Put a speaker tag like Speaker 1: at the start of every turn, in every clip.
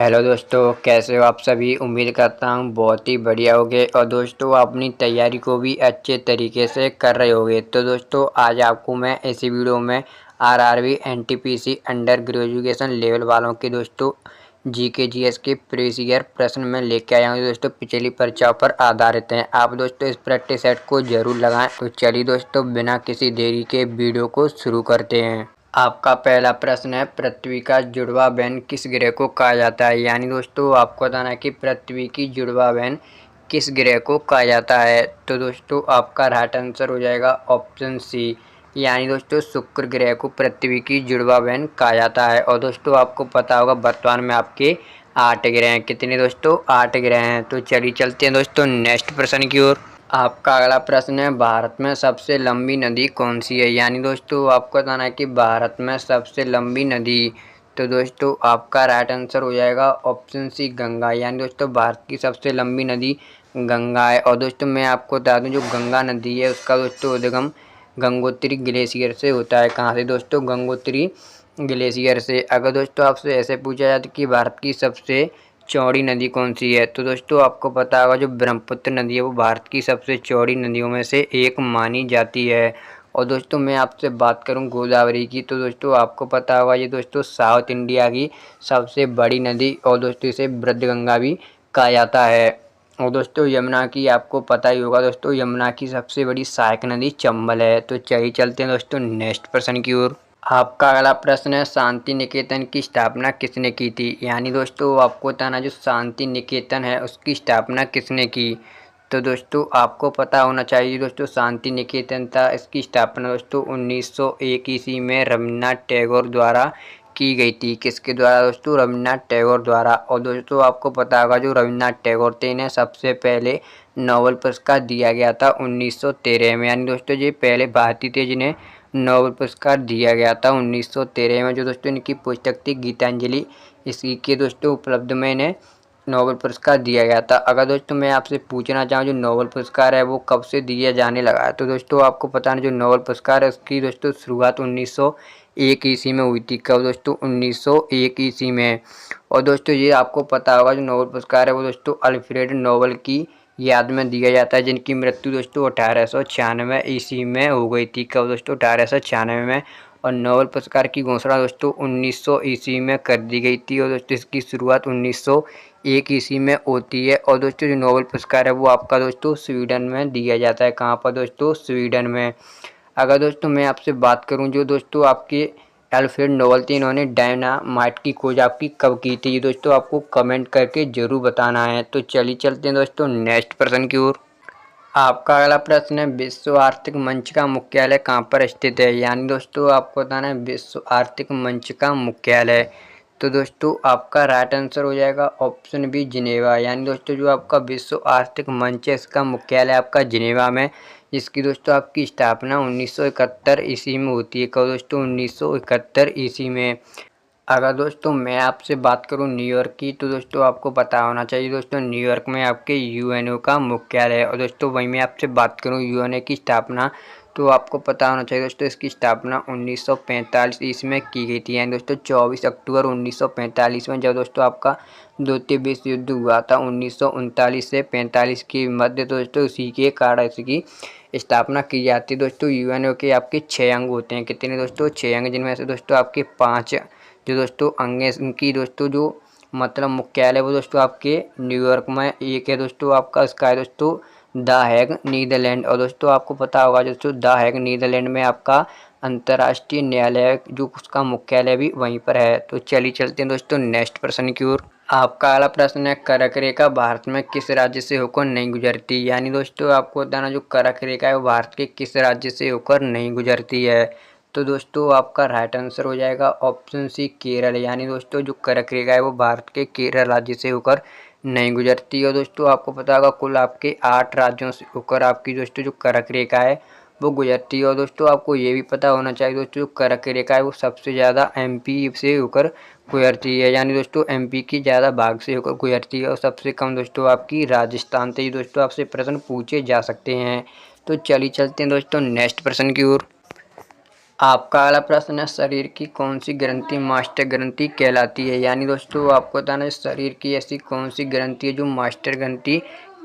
Speaker 1: Hello दोस्तों, कैसे हो आप सभी। उम्मीद करता हूँ बहुत ही बढ़िया होगे और दोस्तों अपनी तैयारी को भी अच्छे तरीके से कर रहे होगे। तो दोस्तों आज आपको मैं इसी वीडियो में RRB NTPC under graduation level वालों के दोस्तों जीके जीएस के प्रीवियस ईयर प्रश्न में लेके आया हूँ। दोस्तों पिछली परीक्षाओं पर आधारित हैं। आप दोस्तों इस प्रैक्टिस सेट को जरूर लगाएं। तो चलिए दोस्तों बिना किसी देरी के वीडियो को शुरू करते हैं। आपका पहला प्रश्न है, पृथ्वी का जुड़वा बहन किस ग्रह को कहा जाता है। यानी दोस्तों आपको बताना है कि पृथ्वी की जुड़वा बहन किस ग्रह को कहा जाता है। तो दोस्तों आपका राइट आंसर हो जाएगा ऑप्शन सी, यानी दोस्तों शुक्र ग्रह को पृथ्वी की जुड़वा बहन कहा जाता है। और दोस्तों आपको पता होगा वर्तमान में आपके 8 ग्रह हैं। कितने दोस्तों? 8 ग्रह हैं। तो चलिए चलते हैं दोस्तों नेक्स्ट प्रश्न की ओर। आपका अगला प्रश्न है, भारत में सबसे लंबी नदी कौन सी है। यानी दोस्तों आपको बताना है कि भारत में सबसे लंबी नदी। तो दोस्तों आपका राइट आंसर हो जाएगा ऑप्शन सी गंगा। यानी दोस्तों भारत की सबसे लंबी नदी गंगा है। और दोस्तों मैं आपको बता दूं जो गंगा नदी है उसका दोस्तों उद्गम गंगोत्री ग्लेशियर से होता है। कहाँ से दोस्तों? गंगोत्री ग्लेशियर से। अगर दोस्तों आपसे ऐसे पूछा जाए कि भारत की सबसे चौड़ी नदी कौन सी है, तो दोस्तों आपको पता होगा जो ब्रह्मपुत्र नदी है वो भारत की सबसे चौड़ी नदियों में से एक मानी जाती है। और दोस्तों मैं आपसे बात करूं गोदावरी की, तो दोस्तों आपको पता होगा ये दोस्तों साउथ इंडिया की सबसे बड़ी नदी और दोस्तों इसे वृद्धगंगा भी कहा जाता है। और दोस्तों यमुना की आपको पता ही होगा दोस्तों, यमुना की सबसे बड़ी सहायक नदी चंबल है। तो चलिए चलते हैं दोस्तों नेक्स्ट प्रश्न की ओर। आपका अगला प्रश्न है, शांति निकेतन की स्थापना किसने की थी। यानी दोस्तों आपको बताना जो शांति निकेतन है उसकी स्थापना किसने की। तो दोस्तों आपको पता होना चाहिए दोस्तों शांति निकेतन था इसकी स्थापना दोस्तों 1901 ईस्वी में रविन्द्रनाथ टैगोर द्वारा की गई थी। किसके द्वारा दोस्तों? रविन्द्रनाथ टैगोर द्वारा। और दोस्तों आपको पता होगा जो रविन्द्रनाथ टैगोर थे इन्हें सबसे पहले नोबेल पुरस्कार दिया गया था 1913 में। यानी दोस्तों ये पहले भारतीय थे जिन्हें नोबेल पुरस्कार दिया गया था 1913 में। जो दोस्तों इनकी पुस्तक थी गीतांजलि, इसी के दोस्तों उपलब्ध में इन्हें नोबेल पुरस्कार दिया गया था। अगर दोस्तों मैं आपसे पूछना चाहूँ जो नोबेल पुरस्कार है वो कब से दिया जाने लगा है, तो दोस्तों आपको पता है जो नोबेल पुरस्कार है उसकी दोस्तों शुरुआत 1901 ईस्वी में हुई थी। कब दोस्तों? 1901 ईस्वी में। और दोस्तों ये आपको पता होगा जो नोबेल पुरस्कार है वो दोस्तों अल्फ्रेड नोबेल की याद में दिया जाता है, जिनकी मृत्यु दोस्तों 1896 ईस्वी में हो गई थी। कब दोस्तों? 1896 में। और नोबेल पुरस्कार की घोषणा दोस्तों 1900 ईस्वी में कर दी गई थी। और दोस्तों इसकी शुरुआत 1901 ईस्वी में होती है। और दोस्तों जो नोबेल पुरस्कार है वो आपका दोस्तों स्वीडन में दिया जाता है। कहाँ पर दोस्तों? स्वीडन में। अगर दोस्तों मैं आपसे बात करूं जो दोस्तों आपके अल्फ्रेड नोबेल थे इन्होंने डायनामाइट की खोज आपकी कब की थी, ये दोस्तों आपको कमेंट करके जरूर बताना है। तो चलिए चलते हैं दोस्तों नेक्स्ट प्रश्न की ओर। आपका अगला प्रश्न है, विश्व आर्थिक मंच का मुख्यालय कहाँ पर स्थित है। यानी दोस्तों आपको बताना है विश्व आर्थिक मंच का मुख्यालय। तो दोस्तों आपका राइट आंसर हो जाएगा ऑप्शन बी जिनेवा। यानी दोस्तों जो आपका विश्व आर्थिक मंच है इसका मुख्यालय आपका जिनेवा में, जिसकी दोस्तों आपकी स्थापना 1971 ईस्वी में होती है। कब दोस्तों? 1971 ईस्वी में। अगर दोस्तों मैं आपसे बात करूं न्यूयॉर्क की, तो दोस्तों आपको पता होना चाहिए दोस्तों न्यूयॉर्क में आपके यूएनओ का मुख्यालय है। और दोस्तों वहीं मैं आपसे बात करूं यूएनओ की स्थापना, तो आपको पता होना चाहिए दोस्तों इसकी स्थापना 1945 ईस्वी में की गई थी। यानी दोस्तों 24 अक्टूबर 1945 में, जब दोस्तों आपका द्वितीय विश्व युद्ध हुआ था 1939 से 45 के मध्य, तो दोस्तों उसी के कारण इसकी स्थापना की जाती है। दोस्तों यूएनओ के आपके 6 अंग होते हैं। कितने दोस्तों? 6 अंग, जिनमें से दोस्तों आपके 5 जो दोस्तों अंग है इनकी दोस्तों जो मतलब मुख्यालय वो दोस्तों आपके न्यूयॉर्क में। एक है दोस्तों आपका इसका है दोस्तों द हैग नीदरलैंड। और दोस्तों आपको पता होगा दोस्तों द हैग नीदरलैंड में आपका अंतर्राष्ट्रीय न्यायालय जो उसका मुख्यालय भी वहीं पर है। तो चलिए चलते हैं दोस्तों नेक्स्ट प्रश्न की ओर। आपका अगला प्रश्न है, कर्क रेखा भारत में किस राज्य से होकर नहीं गुजरती। यानी दोस्तों आपको बताना जो कर्क रेखा है वो भारत के किस राज्य से होकर नहीं गुजरती है। तो दोस्तों आपका राइट आंसर हो जाएगा ऑप्शन सी केरल। यानी दोस्तों जो कर्क रेखा है वो भारत के केरल राज्य से होकर नहीं गुजरती। और दोस्तों आपको पता होगा कुल आपके 8 राज्यों से होकर आपकी दोस्तों जो कर्क रेखा है वो गुजरती है। और दोस्तों आपको ये भी पता होना चाहिए दोस्तों जो कर्क रेखा है वो सबसे ज़्यादा एमपी से होकर गुजरती है। यानी दोस्तों एमपी की ज़्यादा भाग से होकर गुजरती है और सबसे कम दोस्तों आपकी राजस्थान से ही दोस्तों आपसे प्रश्न पूछे जा सकते हैं। तो चलिए चलते हैं दोस्तों नेक्स्ट प्रश्न की ओर। आपका अगला प्रश्न है, शरीर की कौन सी ग्रंथि मास्टर ग्रंथि कहलाती है। यानी दोस्तों आपको बताना है शरीर की ऐसी कौन सी ग्रंथि है जो मास्टर ग्रंथि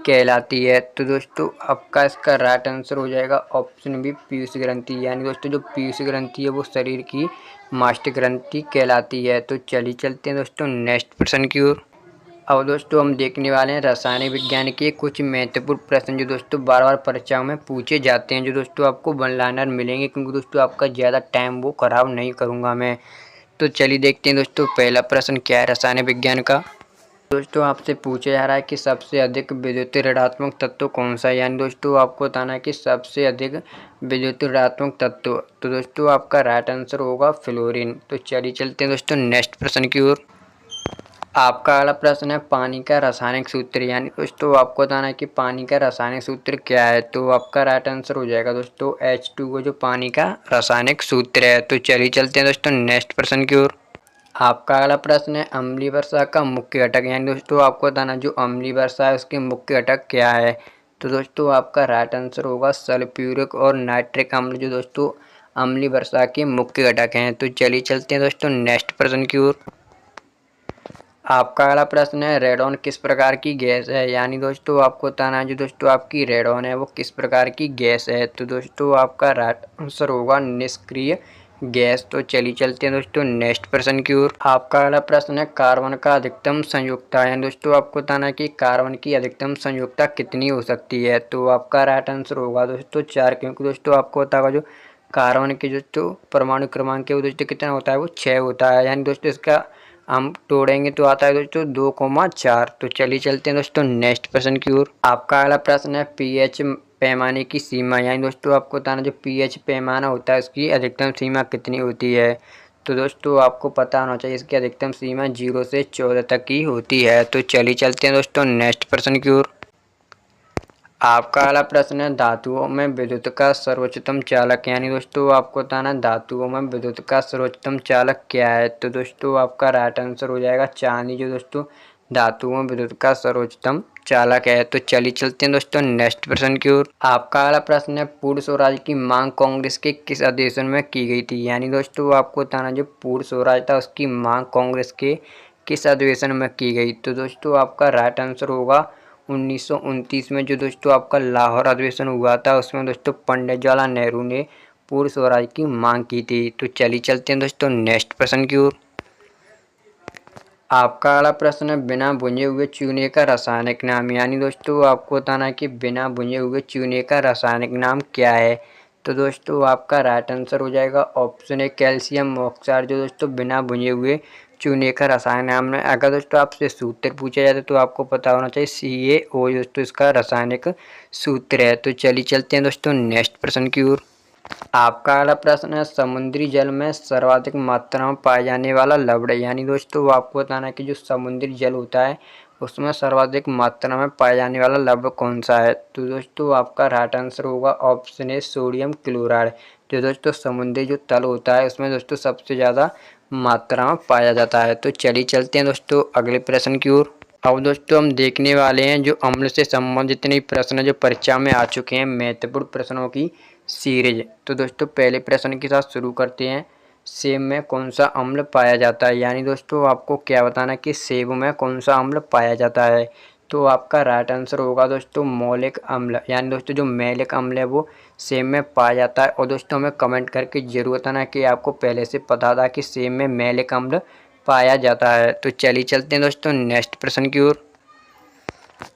Speaker 1: कहलाती है। तो दोस्तों आपका इसका राइट आंसर हो जाएगा ऑप्शन बी, पीयूष ग्रंथि। यानी दोस्तों जो पीयूष ग्रंथि है वो शरीर की मास्टर ग्रंथि कहलाती है। तो चलिए चलते हैं दोस्तों नेक्स्ट प्रश्न की ओर। अब दोस्तों हम देखने वाले हैं रासायनिक विज्ञान के कुछ महत्वपूर्ण प्रश्न जो दोस्तों बार बार परीक्षाओं में पूछे जाते हैं, जो दोस्तों आपको वन लाइनर मिलेंगे, क्योंकि दोस्तों आपका ज़्यादा टाइम वो खराब नहीं करूँगा मैं। तो चलिए देखते हैं दोस्तों पहला प्रश्न क्या है रासायनिक विज्ञान का। दोस्तों आपसे पूछा जा रहा है कि सबसे अधिक विद्युत ऋणात्मक तत्व कौन सा है। यानी दोस्तों आपको बताना है कि सबसे अधिक विद्युत ऋणात्मक तत्व। तो दोस्तों आपका राइट आंसर होगा फ्लोरीन। तो चलिए चलते हैं दोस्तों नेक्स्ट प्रश्न की ओर। आपका अगला प्रश्न है पानी का रासायनिक सूत्र। यानी दोस्तों आपको बताना है कि पानी का रासायनिक सूत्र क्या है। तो आपका राइट आंसर हो जाएगा दोस्तों H2O जो पानी का रासायनिक सूत्र है। तो चलिए चलते हैं दोस्तों नेक्स्ट प्रश्न की ओर। आपका अगला प्रश्न है अम्लीय वर्षा का मुख्य घटक। यानी दोस्तों आपको बताना जो अम्लीय वर्षा है उसके मुख्य घटक क्या है। तो दोस्तों आपका राइट आंसर होगा सल्फ्यूरिक और नाइट्रिक अम्ल, जो दोस्तों अम्लीय वर्षा के मुख्य घटक हैं। तो चलिए चलते हैं दोस्तों नेक्स्ट प्रश्न की ओर। आपका अगला प्रश्न है रेडॉन किस प्रकार की गैस है। यानी दोस्तों आपको बताना है जो दोस्तों आपकी रेडॉन है वो किस प्रकार की गैस है। तो दोस्तों आपका राइट आंसर होगा निष्क्रिय गैस। तो चलिए चलते हैं दोस्तों नेक्स्ट प्रश्न की ओर। आपका अगला प्रश्न है कार्बन का अधिकतम संयुक्ता। यानी दोस्तों आपको बताना है कि कार्बन की अधिकतम संयुक्ता कितनी हो सकती है। तो आपका राइट आंसर होगा दोस्तों 4, क्योंकि दोस्तों आपको पता होगा जो कार्बन की दोस्तों परमाणु क्रमांक है वो दोस्तों कितना होता है, वो 6 होता है। यानी दोस्तों इसका हम तोड़ेंगे तो आता है दोस्तों 2,4। तो चलिए चलते हैं दोस्तों नेक्स्ट प्रश्न की ओर। आपका अगला प्रश्न है पीएच पैमाने की सीमा। यानी दोस्तों आपको बताना जो पीएच पैमाना होता है उसकी अधिकतम सीमा कितनी होती है। तो दोस्तों आपको पता होना चाहिए इसकी अधिकतम सीमा 0 से 14 तक की होती है। तो चलिए चलते हैं दोस्तों नेक्स्ट प्रश्न की ओर। आपका अगला प्रश्न है धातुओं में विद्युत का सर्वोच्चतम चालक। यानी दोस्तों आपको बताना धातुओं में विद्युत का सर्वोच्चतम चालक क्या है। तो दोस्तों आपका राइट आंसर हो जाएगा चांदी, जो दोस्तों धातुओं में विद्युत का सर्वोच्चतम चालक है। तो चलिए चलते हैं दोस्तों नेक्स्ट प्रश्न की ओर। आपका अगला प्रश्न है पूर्ण स्वराज की मांग कांग्रेस के किस अधिवेशन में की गई थी। यानी दोस्तों आपको बताना जो पूर्ण स्वराज था उसकी मांग कांग्रेस के किस अधिवेशन में की गई। तो दोस्तों आपका राइट आंसर होगा 1929 में, जो दोस्तों आपका लाहौर अधिवेशन हुआ था उसमें दोस्तों पंडित जवाहरलाल नेहरू ने पूर्ण स्वराज की मांग की थी। तो चलिए चलते हैं दोस्तों नेक्स्ट प्रश्न की ओर। आपका अगला प्रश्न है बिना भुने हुए चूने का रासायनिक नाम। यानी दोस्तों आपको बताना है कि बिना भुने हुए चूने का रासायनिक नाम क्या है। तो दोस्तों आपका राइट आंसर हो जाएगा ऑप्शन ए कैल्शियम ऑक्साइड, जो दोस्तों बिना भुने हुए चूने का रासायनिक नाम है। अगर दोस्तों आपसे सूत्र पूछा जाए तो आपको पता होना चाहिए CaO दोस्तों इसका रासायनिक सूत्र है। तो चलिए चलते हैं दोस्तों नेक्स्ट प्रश्न की ओर। आपका अगला प्रश्न है समुद्री जल में सर्वाधिक मात्रा में पाए जाने वाला लवण। यानी दोस्तों आपको बताना है कि जो समुद्री जल होता है उसमें सर्वाधिक मात्रा में पाए जाने वाला लवण कौन सा है। तो दोस्तों आपका राइट आंसर होगा ऑप्शन ए सोडियम क्लोराइड, जो दोस्तों समुद्री जो तल होता है उसमें दोस्तों सबसे ज़्यादा मात्रा में पाया जाता है। तो चलिए चलते हैं दोस्तों अगले प्रश्न की ओर। अब दोस्तों हम देखने वाले हैं जो अम्ल से संबंधित जितने प्रश्न जो परीक्षा में आ चुके हैं महत्वपूर्ण प्रश्नों की सीरीज। तो दोस्तों पहले प्रश्न के साथ शुरू करते हैं। सेब में कौन सा अम्ल पाया जाता है। यानी दोस्तों आपको क्या बताना कि सेब में कौन सा अम्ल पाया जाता है। तो आपका राइट आंसर होगा दोस्तों मौलिक अम्ल। यानी दोस्तों जो मैलिक अम्ल है वो सेब में पाया जाता है। और दोस्तों हमें कमेंट करके जरूर बताना कि आपको पहले से पता था कि सेब में मैलिक अम्ल पाया जाता है। तो चलिए चलते हैं दोस्तों नेक्स्ट प्रश्न की ओर।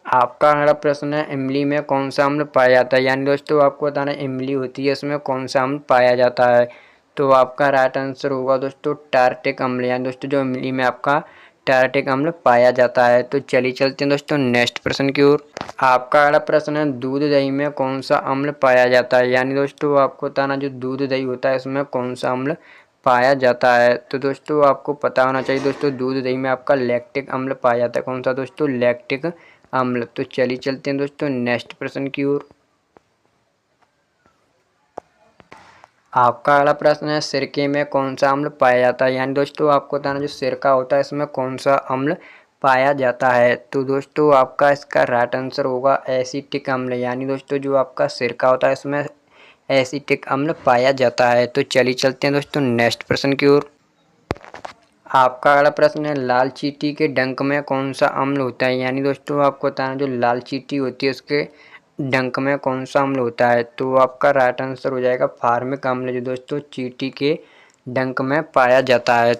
Speaker 1: आपका अगला प्रश्न है इमली में कौन सा अम्ल पाया जाता है। यानी दोस्तों आपको बताना है इमली होती है उसमें कौन सा अम्ल पाया जाता है। तो आपका राइट आंसर होगा दोस्तों टार्टिक अम्ल। यानी दोस्तों जो इमली में आपका टार्टिक अम्ल पाया जाता है। तो चलिए चलते हैं दोस्तों नेक्स्ट प्रश्न की ओर। आपका अगला प्रश्न है दूध दही में कौन सा अम्ल पाया जाता है। यानी दोस्तों आपको बताना जो दूध दही होता है उसमें कौन सा अम्ल पाया जाता है। तो दोस्तों आपको पता होना चाहिए दोस्तों दूध दही में आपका लैक्टिक अम्ल पाया जाता है। कौन सा दोस्तों लैक्टिक अम्ल। तो चलिए चलते हैं दोस्तों नेक्स्ट प्रश्न की ओर। आपका अगला प्रश्न है सिरके में कौन सा अम्ल पाया जाता है। यानी दोस्तों आपको बताना जो सिरका होता है इसमें कौन सा अम्ल पाया जाता है। तो दोस्तों आपका इसका राइट आंसर होगा एसिटिक अम्ल। यानी दोस्तों जो आपका सिरका होता है इसमें एसिटिक अम्ल पाया जाता है। तो चलिए चलते हैं दोस्तों नेक्स्ट प्रश्न की ओर। आपका अगला प्रश्न है, लाल चींटी के डंक में कौन सा अम्ल होता है। यानी दोस्तों आपको बताना, जो लाल चींटी होती है उसके डंक में कौन सा अम्ल होता है। तो आपका राइट आंसर हो जाएगा फार्मिक अम्ल, जो दोस्तों चींटी के डंक में पाया जाता है।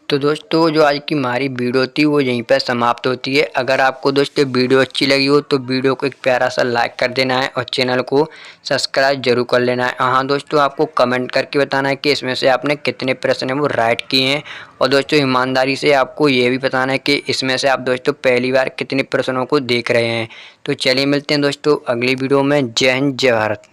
Speaker 1: तो दोस्तों जो आज की हमारी वीडियो थी वो यहीं पर समाप्त होती है। अगर आपको दोस्तों वीडियो अच्छी लगी हो तो वीडियो को एक प्यारा सा लाइक कर देना है और चैनल को सब्सक्राइब जरूर कर लेना है। हाँ दोस्तों, आपको कमेंट करके बताना है कि इसमें से आपने कितने प्रश्न हैं वो राइट किए हैं। और दोस्तों ईमानदारी से आपको ये भी बताना है कि इसमें से आप दोस्तों पहली बार कितने प्रश्नों को देख रहे हैं। तो चलिए मिलते हैं दोस्तों अगली वीडियो में। जय हिंद जय भारत।